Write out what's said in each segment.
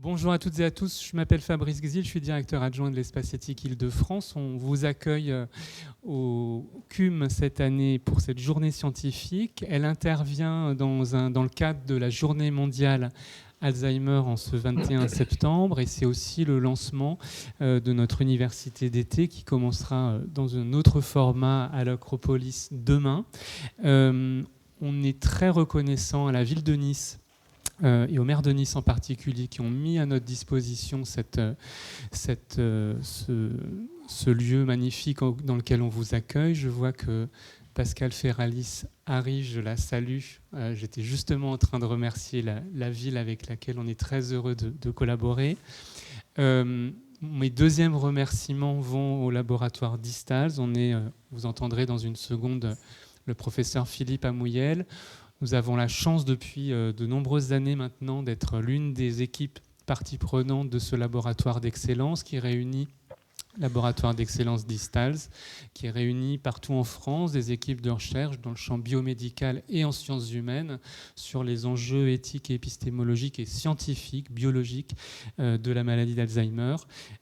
Bonjour à toutes et à tous, je m'appelle Fabrice Gzil, je suis directeur adjoint de l'Espace Éthique Île-de-France. On vous accueille au CUM cette année pour cette journée scientifique. Elle intervient dans le cadre de la journée mondiale Alzheimer en ce 21 septembre et c'est aussi le lancement de notre université d'été qui commencera dans un autre format à l'Acropolis demain. On est très reconnaissant à la ville de Nice et au maire de Nice en particulier, qui ont mis à notre disposition ce lieu magnifique dans lequel on vous accueille. Je vois que Pascal Ferralis arrive, je la salue. J'étais justement en train de remercier la ville avec laquelle on est très heureux de collaborer. Mes deuxièmes remerciements vont au laboratoire Distals. Vous entendrez dans une seconde le professeur Philippe Amouyel. Nous avons la chance depuis de nombreuses années maintenant d'être l'une des équipes parties prenantes de ce laboratoire d'excellence qui réunit laboratoire d'excellence Distals, qui réunit partout en France des équipes de recherche dans le champ biomédical et en sciences humaines sur les enjeux éthiques et épistémologiques et scientifiques, biologiques de la maladie d'Alzheimer.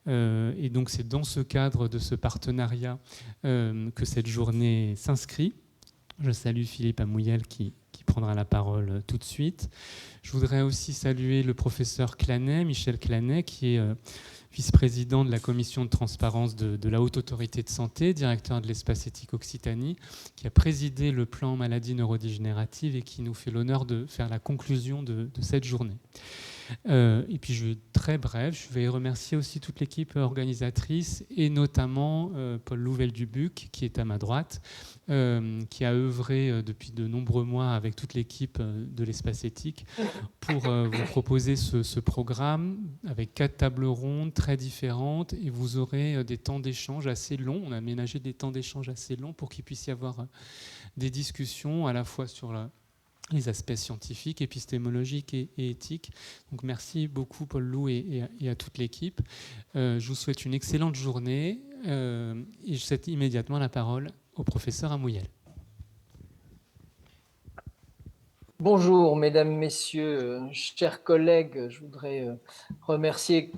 Et donc c'est dans ce cadre de ce partenariat que cette journée s'inscrit. Je salue Philippe Amouyel qui prendra la parole tout de suite. Je voudrais aussi saluer le professeur Clanet, Michel Clanet, qui est vice-président de la commission de transparence de la Haute Autorité de Santé, directeur de l'Espace Éthique Occitanie, qui a présidé le plan maladies neurodégénératives et qui nous fait l'honneur de faire la conclusion de cette journée. Et puis je vais être très bref, je vais remercier aussi toute l'équipe organisatrice et notamment Paul Louvel-Dubuc qui est à ma droite, qui a œuvré depuis de nombreux mois avec toute l'équipe de l'Espace Éthique pour vous proposer ce programme avec 4 tables rondes très différentes et vous aurez des temps d'échange assez longs. On a aménagé des temps d'échange assez longs pour qu'il puisse y avoir des discussions à la fois sur les aspects scientifiques, épistémologiques et éthiques. Donc merci beaucoup Paul Lou et à toute l'équipe. Je vous souhaite une excellente journée et je cède immédiatement la parole au professeur Amouyel. Bonjour mesdames, messieurs, chers collègues, je voudrais remercier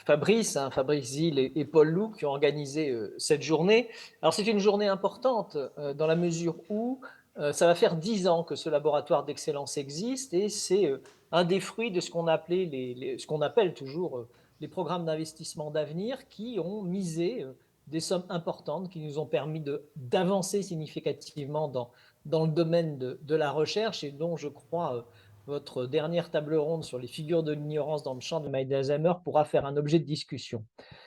Fabrice Gzil et Paul Lou qui ont organisé cette journée. Alors c'est une journée importante dans la mesure où ça va faire 10 ans que ce laboratoire d'excellence existe et c'est un des fruits de ce qu'on ce qu'on appelle toujours les programmes d'investissement d'avenir qui ont misé des sommes importantes qui nous ont permis d'avancer significativement dans le domaine de la recherche et dont je crois votre dernière table ronde sur les figures de l'ignorance dans le champ de la maladie d'Alzheimer pourra faire un objet de discussion.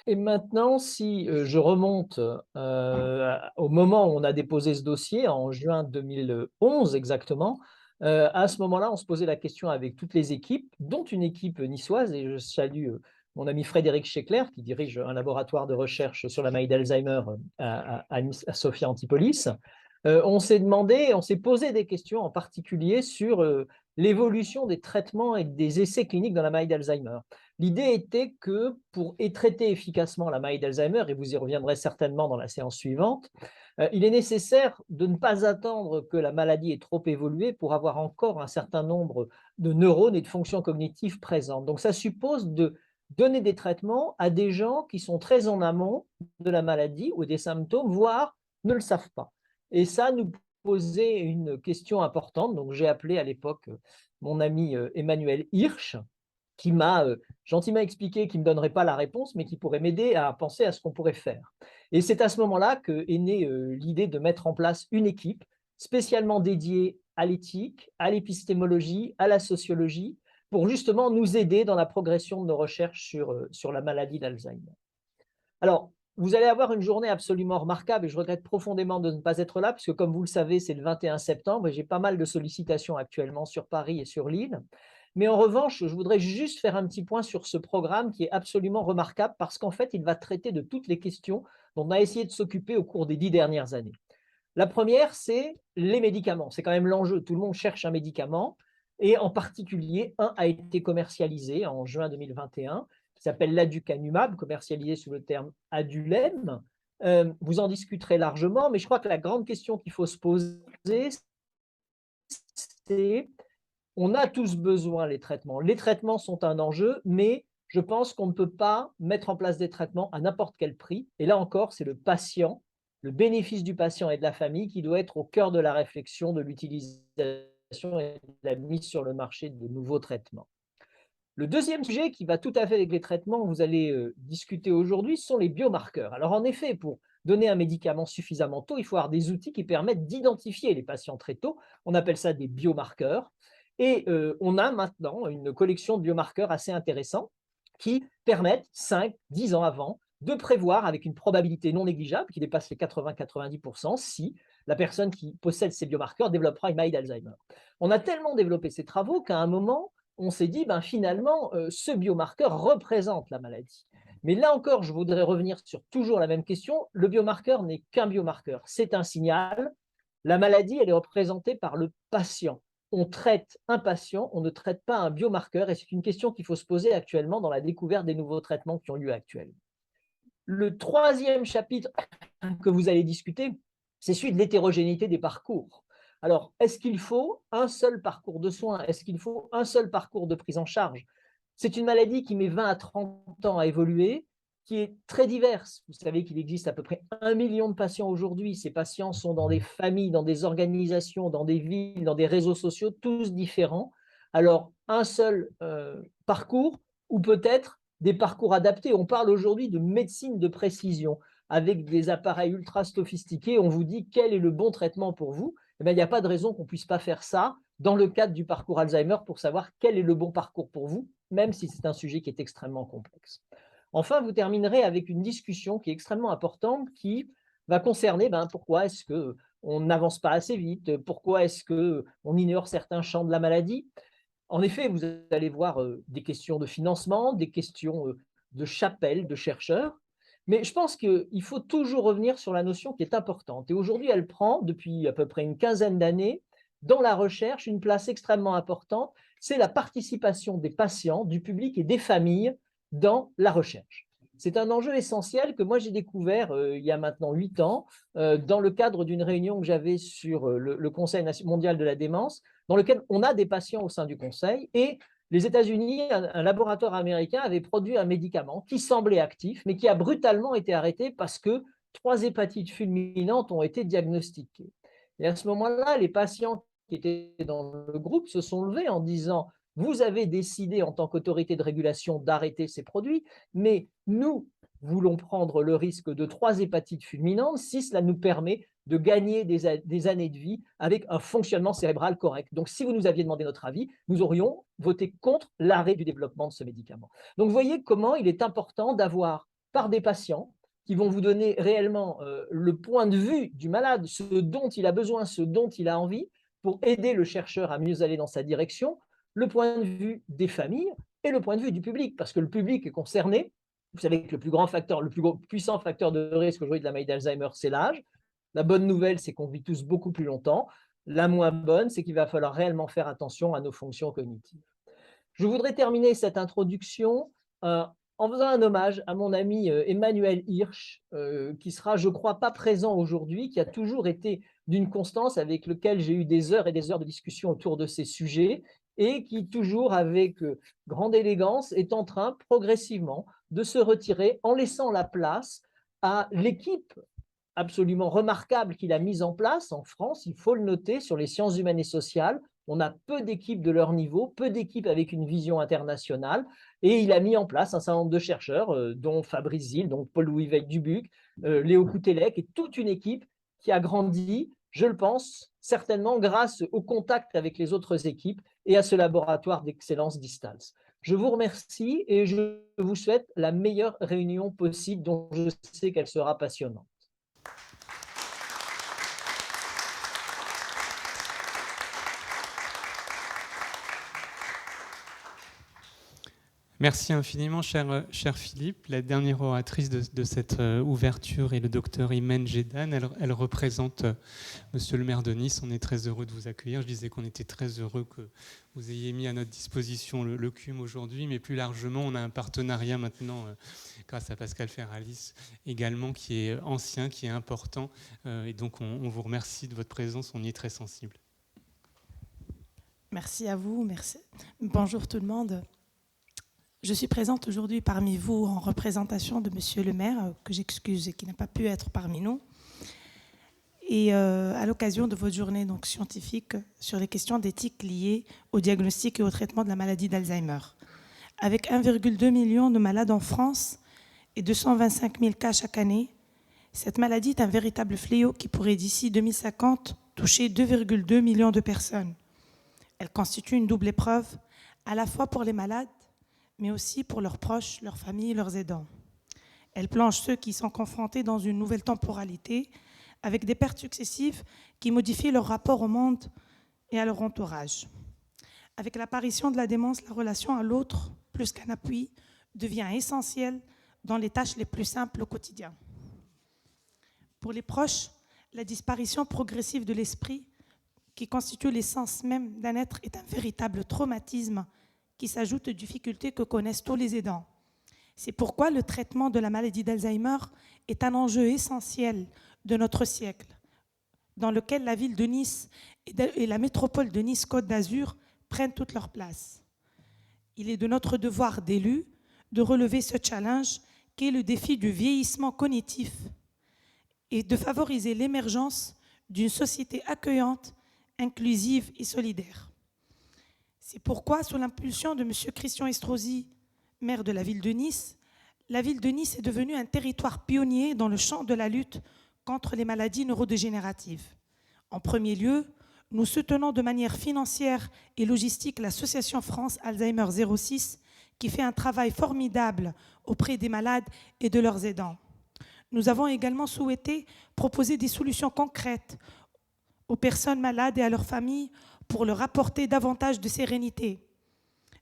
Et maintenant, si je remonte au moment où on a déposé ce dossier, en juin 2011 exactement, à ce moment-là, on se posait la question avec toutes les équipes, dont une équipe niçoise, et je salue mon ami Frédéric Schekler, qui dirige un laboratoire de recherche sur la maladie d'Alzheimer à Nice, à Sophia Antipolis. On s'est posé des questions en particulier sur l'évolution des traitements et des essais cliniques dans la maladie d'Alzheimer. L'idée était que pour traiter efficacement la maladie d'Alzheimer, et vous y reviendrez certainement dans la séance suivante, il est nécessaire de ne pas attendre que la maladie ait trop évolué pour avoir encore un certain nombre de neurones et de fonctions cognitives présentes. Donc ça suppose de donner des traitements à des gens qui sont très en amont de la maladie ou des symptômes, voire ne le savent pas. Et ça nous posait une question importante. Donc, j'ai appelé à l'époque mon ami Emmanuel Hirsch, qui m'a gentiment expliqué qu'il ne me donnerait pas la réponse, mais qui pourrait m'aider à penser à ce qu'on pourrait faire. Et c'est à ce moment-là qu'est née l'idée de mettre en place une équipe spécialement dédiée à l'éthique, à l'épistémologie, à la sociologie, pour justement nous aider dans la progression de nos recherches sur la maladie d'Alzheimer. Alors, vous allez avoir une journée absolument remarquable et je regrette profondément de ne pas être là, parce que comme vous le savez, c'est le 21 septembre et j'ai pas mal de sollicitations actuellement sur Paris et sur l'île. Mais en revanche, je voudrais juste faire un petit point sur ce programme qui est absolument remarquable parce qu'en fait, il va traiter de toutes les questions dont on a essayé de s'occuper au cours des 10 dernières années. La première, c'est les médicaments. C'est quand même l'enjeu. Tout le monde cherche un médicament et en particulier, un a été commercialisé en juin 2021 qui s'appelle l'aducanumab, commercialisé sous le terme Adulem. Vous en discuterez largement, mais je crois que la grande question qu'il faut se poser, c'est on a tous besoin des traitements. Les traitements sont un enjeu, mais je pense qu'on ne peut pas mettre en place des traitements à n'importe quel prix. Et là encore, c'est le patient, le bénéfice du patient et de la famille qui doit être au cœur de la réflexion de l'utilisation et de la mise sur le marché de nouveaux traitements. Le deuxième sujet qui va tout à fait avec les traitements que vous allez discuter aujourd'hui sont les biomarqueurs. Alors en effet, pour donner un médicament suffisamment tôt, il faut avoir des outils qui permettent d'identifier les patients très tôt. On appelle ça des biomarqueurs. Et on a maintenant une collection de biomarqueurs assez intéressants qui permettent, 5, 10 ans avant, de prévoir avec une probabilité non négligeable qui dépasse les 80-90% si la personne qui possède ces biomarqueurs développera une maladie d'Alzheimer. On a tellement développé ces travaux qu'à un moment, on s'est dit, finalement, ce biomarqueur représente la maladie. Mais là encore, je voudrais revenir sur toujours la même question. Le biomarqueur n'est qu'un biomarqueur, c'est un signal. La maladie, elle est représentée par le patient. On traite un patient, on ne traite pas un biomarqueur, et c'est une question qu'il faut se poser actuellement dans la découverte des nouveaux traitements qui ont lieu actuellement. Le troisième chapitre que vous allez discuter, c'est celui de l'hétérogénéité des parcours. Alors, est-ce qu'il faut un seul parcours de soins? Est-ce qu'il faut un seul parcours de prise en charge? C'est une maladie qui met 20 à 30 ans à évoluer, qui est très diverse. Vous savez qu'il existe à peu près 1 million de patients aujourd'hui. Ces patients sont dans des familles, dans des organisations, dans des villes, dans des réseaux sociaux, tous différents. Alors, un seul parcours ou peut-être des parcours adaptés. On parle aujourd'hui de médecine de précision avec des appareils ultra sophistiqués. On vous dit quel est le bon traitement pour vous. Eh bien, il n'y a pas de raison qu'on ne puisse pas faire ça dans le cadre du parcours Alzheimer pour savoir quel est le bon parcours pour vous, même si c'est un sujet qui est extrêmement complexe. Enfin, vous terminerez avec une discussion qui est extrêmement importante qui va concerner pourquoi est-ce qu'on n'avance pas assez vite, pourquoi est-ce qu'on ignore certains champs de la maladie. En effet, vous allez voir des questions de financement, des questions de chapelle, de chercheurs, mais je pense qu'il faut toujours revenir sur la notion qui est importante. Et aujourd'hui, elle prend, depuis à peu près une quinzaine d'années, dans la recherche, une place extrêmement importante, c'est la participation des patients, du public et des familles dans la recherche. C'est un enjeu essentiel que moi j'ai découvert il y a maintenant 8 ans dans le cadre d'une réunion que j'avais sur le Conseil mondial de la démence, dans lequel on a des patients au sein du conseil, et les États-Unis, un laboratoire américain avait produit un médicament qui semblait actif, mais qui a brutalement été arrêté parce que 3 hépatites fulminantes ont été diagnostiquées. Et à ce moment-là, les patients qui étaient dans le groupe se sont levés en disant « Vous avez décidé en tant qu'autorité de régulation d'arrêter ces produits, mais nous voulons prendre le risque de 3 hépatites fulminantes si cela nous permet de gagner des années de vie avec un fonctionnement cérébral correct. Donc, si vous nous aviez demandé notre avis, nous aurions voté contre l'arrêt du développement de ce médicament. » Donc, vous voyez comment il est important d'avoir, par des patients, qui vont vous donner réellement le point de vue du malade, ce dont il a besoin, ce dont il a envie, pour aider le chercheur à mieux aller dans sa direction, le point de vue des familles et le point de vue du public, parce que le public est concerné. Vous savez que le plus puissant facteur de risque aujourd'hui de la maladie d'Alzheimer, c'est l'âge. La bonne nouvelle, c'est qu'on vit tous beaucoup plus longtemps. La moins bonne, c'est qu'il va falloir réellement faire attention à nos fonctions cognitives. Je voudrais terminer cette introduction en faisant un hommage à mon ami Emmanuel Hirsch, qui sera, je crois, pas présent aujourd'hui, qui a toujours été d'une constance avec lequel j'ai eu des heures et des heures de discussion autour de ces sujets, et qui, toujours avec grande élégance, est en train progressivement de se retirer en laissant la place à l'équipe absolument remarquable qu'il a mise en place en France, il faut le noter, sur les sciences humaines et sociales. On a peu d'équipes de leur niveau, peu d'équipes avec une vision internationale, et il a mis en place un certain nombre de chercheurs, dont Fabrice Zil, dont Paul-Louis Weck-Dubuc, Léo Coutelec, et toute une équipe qui a grandi, je le pense, certainement grâce au contact avec les autres équipes et à ce laboratoire d'excellence d'Istals. Je vous remercie et je vous souhaite la meilleure réunion possible, dont je sais qu'elle sera passionnante. Merci infiniment, cher Philippe. La dernière oratrice de cette ouverture est le docteur Imen Jedan. Elle représente Monsieur le maire de Nice. On est très heureux de vous accueillir. Je disais qu'on était très heureux que vous ayez mis à notre disposition le CUM aujourd'hui, mais plus largement, on a un partenariat maintenant, grâce à Pascal Ferralis également, qui est ancien, qui est important. Et donc, on vous remercie de votre présence. On y est très sensible. Merci à vous. Merci. Bonjour tout le monde. Je suis présente aujourd'hui parmi vous en représentation de Monsieur le maire, que j'excuse et qui n'a pas pu être parmi nous, et à l'occasion de votre journée donc, scientifique sur les questions d'éthique liées au diagnostic et au traitement de la maladie d'Alzheimer. Avec 1,2 million de malades en France et 225 000 cas chaque année, cette maladie est un véritable fléau qui pourrait d'ici 2050 toucher 2,2 millions de personnes. Elle constitue une double épreuve, à la fois pour les malades, mais aussi pour leurs proches, leurs familles, leurs aidants. Elle plonge ceux qui sont confrontés dans une nouvelle temporalité, avec des pertes successives qui modifient leur rapport au monde et à leur entourage. Avec l'apparition de la démence, la relation à l'autre, plus qu'un appui, devient essentielle dans les tâches les plus simples au quotidien. Pour les proches, la disparition progressive de l'esprit, qui constitue l'essence même d'un être, est un véritable traumatisme qui s'ajoute aux difficultés que connaissent tous les aidants. C'est pourquoi le traitement de la maladie d'Alzheimer est un enjeu essentiel de notre siècle, dans lequel la ville de Nice et la métropole de Nice-Côte d'Azur prennent toute leur place. Il est de notre devoir d'élus de relever ce challenge qui est le défi du vieillissement cognitif et de favoriser l'émergence d'une société accueillante, inclusive et solidaire. C'est pourquoi, sous l'impulsion de M. Christian Estrosi, maire de la ville de Nice, la ville de Nice est devenue un territoire pionnier dans le champ de la lutte contre les maladies neurodégénératives. En premier lieu, nous soutenons de manière financière et logistique l'association France Alzheimer 06 qui fait un travail formidable auprès des malades et de leurs aidants. Nous avons également souhaité proposer des solutions concrètes aux personnes malades et à leurs familles pour leur apporter davantage de sérénité.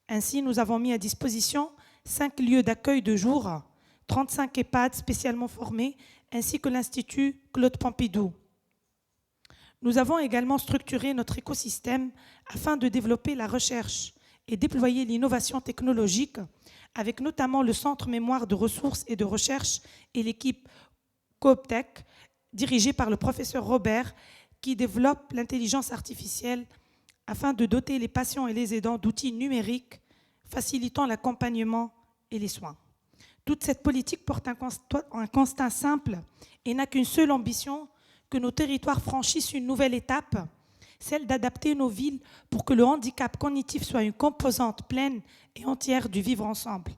Ainsi, nous avons mis à disposition 5 lieux d'accueil de jour, 35 EHPAD spécialement formés, ainsi que l'Institut Claude Pompidou. Nous avons également structuré notre écosystème afin de développer la recherche et déployer l'innovation technologique, avec notamment le Centre Mémoire de ressources et de recherche et l'équipe Cooptech, dirigée par le professeur Robert, qui développe l'intelligence artificielle afin de doter les patients et les aidants d'outils numériques facilitant l'accompagnement et les soins. Toute cette politique porte un constat simple et n'a qu'une seule ambition, que nos territoires franchissent une nouvelle étape, celle d'adapter nos villes pour que le handicap cognitif soit une composante pleine et entière du vivre ensemble,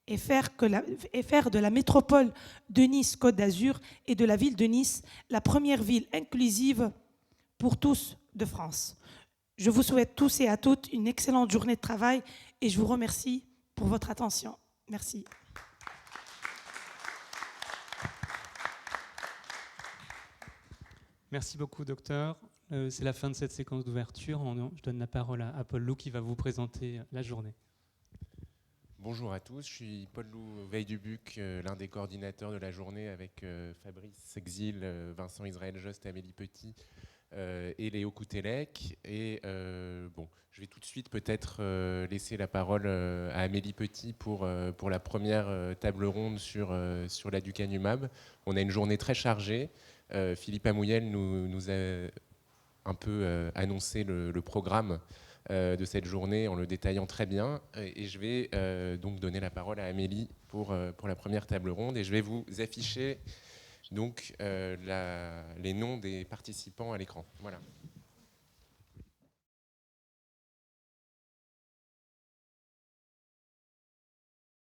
et faire de la métropole de Nice-Côte d'Azur et de la ville de Nice la première ville inclusive pour tous de France. Je vous souhaite tous et à toutes une excellente journée de travail et je vous remercie pour votre attention. Merci. Merci beaucoup, docteur. C'est la fin de cette séquence d'ouverture. Je donne la parole à Paul Loup qui va vous présenter la journée. Bonjour à tous, je suis Paul Loup Veil-Dubuc, l'un des coordinateurs de la journée avec Fabrice Exil, Vincent Israël-Jost, Amélie Petit et Léo Koutelek. Et je vais tout de suite peut-être laisser la parole à Amélie Petit pour la première table ronde sur l'aducanumab. On a une journée très chargée. Philippe Amouyel nous a un peu annoncé le programme de cette journée en le détaillant très bien. Et je vais donc donner la parole à Amélie pour la première table ronde. Et je vais vous afficher donc les noms des participants à l'écran. Voilà.